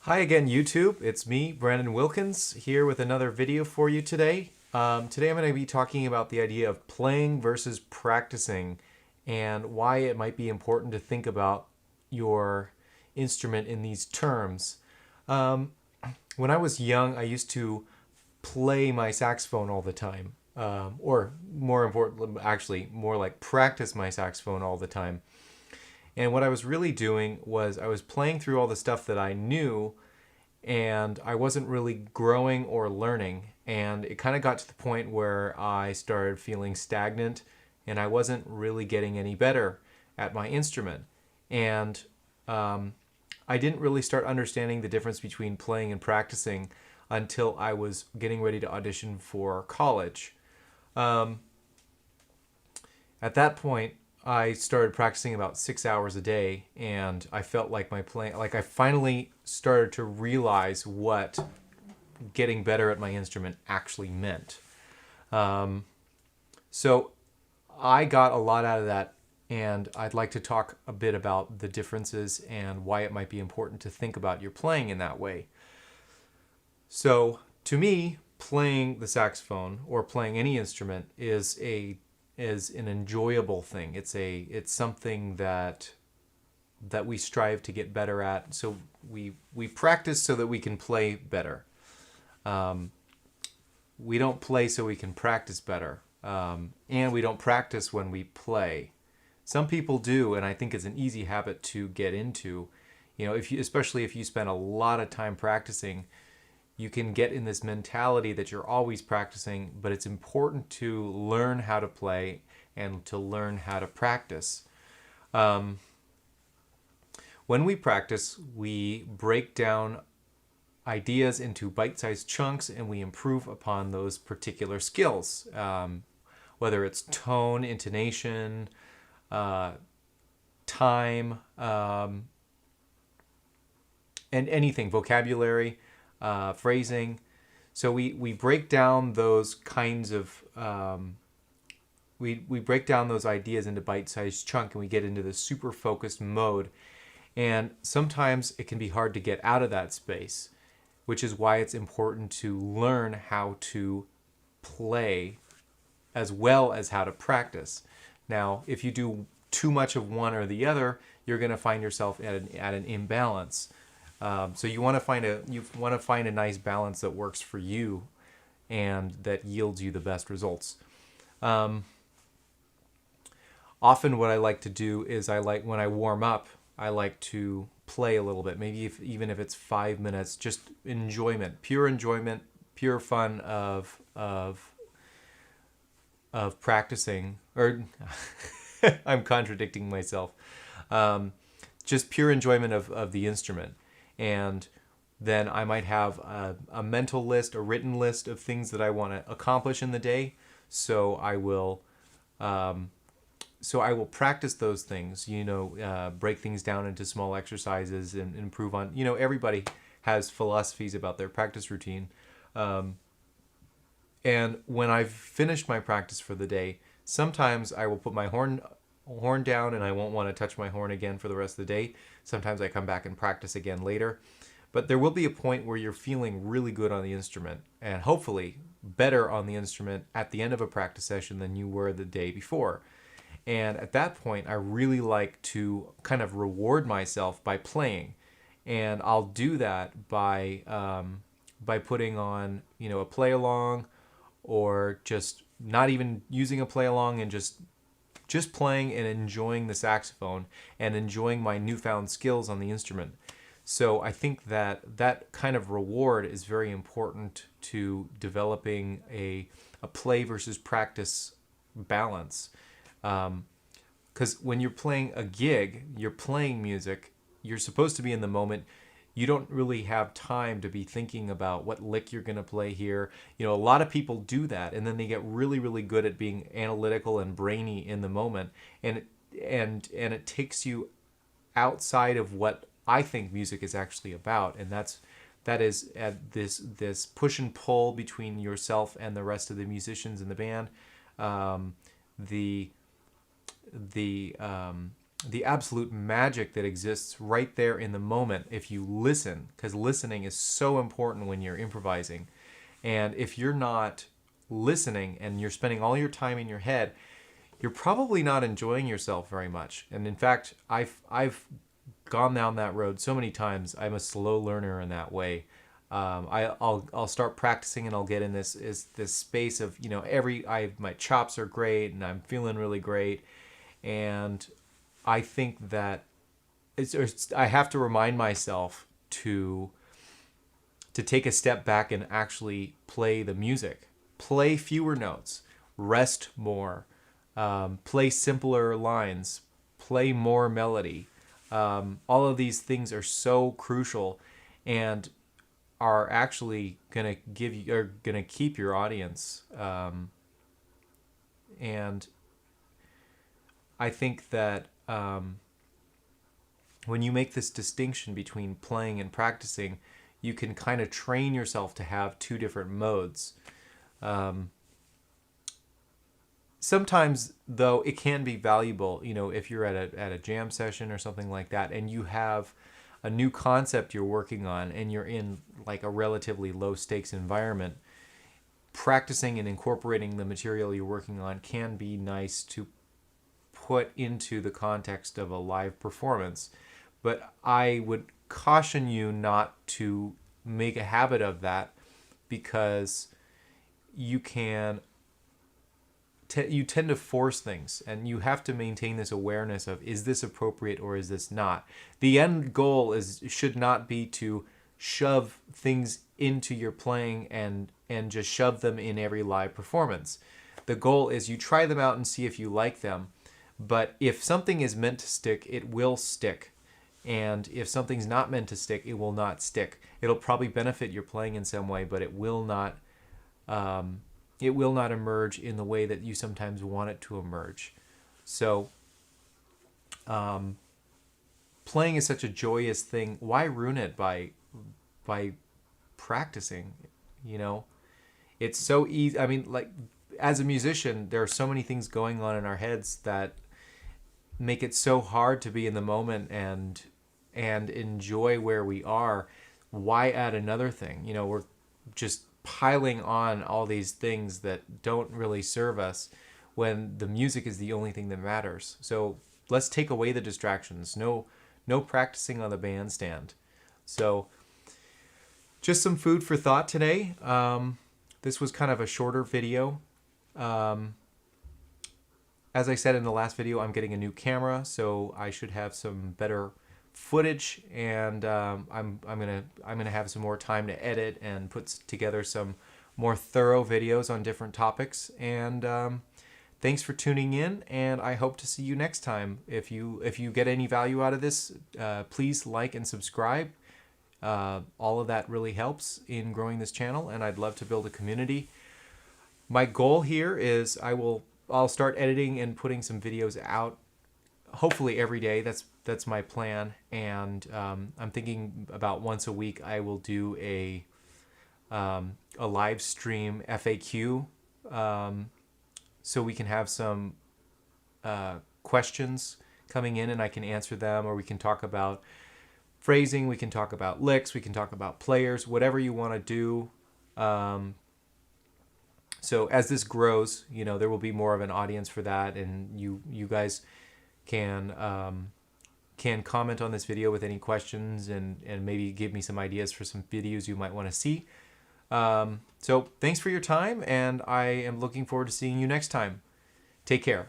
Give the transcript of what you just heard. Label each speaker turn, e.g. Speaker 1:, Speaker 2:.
Speaker 1: Hi again, YouTube. It's me, Brandon Wilkins, here with another video for you today. Today I'm going to be talking about the idea of playing versus practicing and why it might be important to think about your instrument in these terms. Um, when I was young, I used to play my saxophone all the time, or more important, actually, more like practice my saxophone all the time. And what I was really doing was I was playing through all the stuff that I knew, and I wasn't really growing or learning. And it kind of got to the point where I started feeling stagnant and I wasn't really getting any better at my instrument. And I didn't really start understanding the difference between playing and practicing until I was getting ready to audition for college. Um, at that point, I started practicing about 6 hours a day, and I felt like my playing, like I finally started to realize what getting better at my instrument actually meant. Um, so I got a lot out of that, and I'd like to talk a bit about the differences and why it might be important to think about your playing in that way. So to me, playing the saxophone or playing any instrument is an enjoyable thing. It's something that we strive to get better at. So we practice so that we can play better. Um, we don't play so we can practice better, and we don't practice when we play. Some people do, and I think it's an easy habit to get into. You know, if you, especially if you spend a lot of time practicing, you can get in this mentality that you're always practicing, but it's important to learn how to play and to learn how to practice. Um, when we practice, we break down ideas into bite-sized chunks and we improve upon those particular skills, whether it's tone, intonation, uh, time, and anything, vocabulary, phrasing. So we break down those kinds of we break down those ideas into bite-sized chunk and we get into the super focused mode. And sometimes it can be hard to get out of that space, which is why it's important to learn how to play as well as how to practice. Now, if you do too much of one or the other, you're going to find yourself at an imbalance. So you want to find a nice balance that works for you and that yields you the best results. Um, Often, what I like to do is when I warm up, I like to play a little bit. Maybe even if it's 5 minutes, just enjoyment, pure fun of practicing. Or I'm contradicting myself. Um, just pure enjoyment of the instrument. And then I might have a mental list, a written list of things that I want to accomplish in the day. So um, I will practice those things. Break things down into small exercises and improve on. Everybody has philosophies about their practice routine. Um, and when I've finished my practice for the day, sometimes I will put my horn down and I won't want to touch my horn again for the rest of the day. Sometimes I come back and practice again later. But there will be a point where you're feeling really good on the instrument and hopefully better on the instrument at the end of a practice session than you were the day before. And at that point, I really like to kind of reward myself by playing. And I'll do that by putting on, a play along, or just not even using a play along and just playing and enjoying the saxophone and enjoying my newfound skills on the instrument. So I think that kind of reward is very important to developing a play versus practice balance. Because when you're playing a gig, you're playing music, you're supposed to be in the moment. You don't really have time to be thinking about what lick you're going to play here. A lot of people do that, and then they get really, really good at being analytical and brainy in the moment, and it takes you outside of what I think music is actually about, and that is at this push and pull between yourself and the rest of the musicians in the band. The the absolute magic that exists right there in the moment if you listen, because listening is so important when you're improvising. And if you're not listening and you're spending all your time in your head, you're probably not enjoying yourself very much. And in fact, I've gone down that road so many times. I'm a slow learner in that way. I'll start practicing and I'll get in this space of, you know, my chops are great and I'm feeling really great, and I think that I have to remind myself to take a step back and actually play the music, play fewer notes, rest more, play simpler lines, play more melody. All of these things are so crucial and are actually gonna keep your audience. And I think that when you make this distinction between playing and practicing, you can kind of train yourself to have two different modes. Sometimes, though, it can be valuable, you know, if you're at a jam session or something like that, and you have a new concept you're working on, and you're in like a relatively low stakes environment. Practicing and incorporating the material you're working on can be nice to put into the context of a live performance, but I would caution you not to make a habit of that, because you can you tend to force things, and you have to maintain this awareness of, is this appropriate or is this not? The end goal should not be to shove things into your playing and just shove them in every live performance. The goal is you try them out and see if you like them, but if something is meant to stick, it will stick. And if something's not meant to stick, it will not stick. It'll probably benefit your playing in some way, but it will not emerge in the way that you sometimes want it to emerge. So playing is such a joyous thing. Why ruin it by practicing? You know, it's so easy. I mean, like, as a musician, there are so many things going on in our heads that make it so hard to be in the moment and enjoy where we are. Why add another thing? You know, we're just piling on all these things that don't really serve us when the music is the only thing that matters. So let's take away the distractions. No practicing on the bandstand. So just some food for thought today. This was kind of a shorter video. As I said in the last video, I'm getting a new camera, so I should have some better footage, and I'm gonna have some more time to edit and put together some more thorough videos on different topics. And thanks for tuning in, and I hope to see you next time. If you get any value out of this, please like and subscribe. All of that really helps in growing this channel, and I'd love to build a community. My goal here is I'll start editing and putting some videos out, hopefully every day. That's my plan. And I'm thinking about once a week I will do a live stream FAQ, so we can have some questions coming in and I can answer them, or we can talk about phrasing, we can talk about licks, we can talk about players, whatever you want to do. So as this grows, you know, there will be more of an audience for that, and you guys can comment on this video with any questions, and maybe give me some ideas for some videos you might want to see. So thanks for your time, and I am looking forward to seeing you next time. Take care.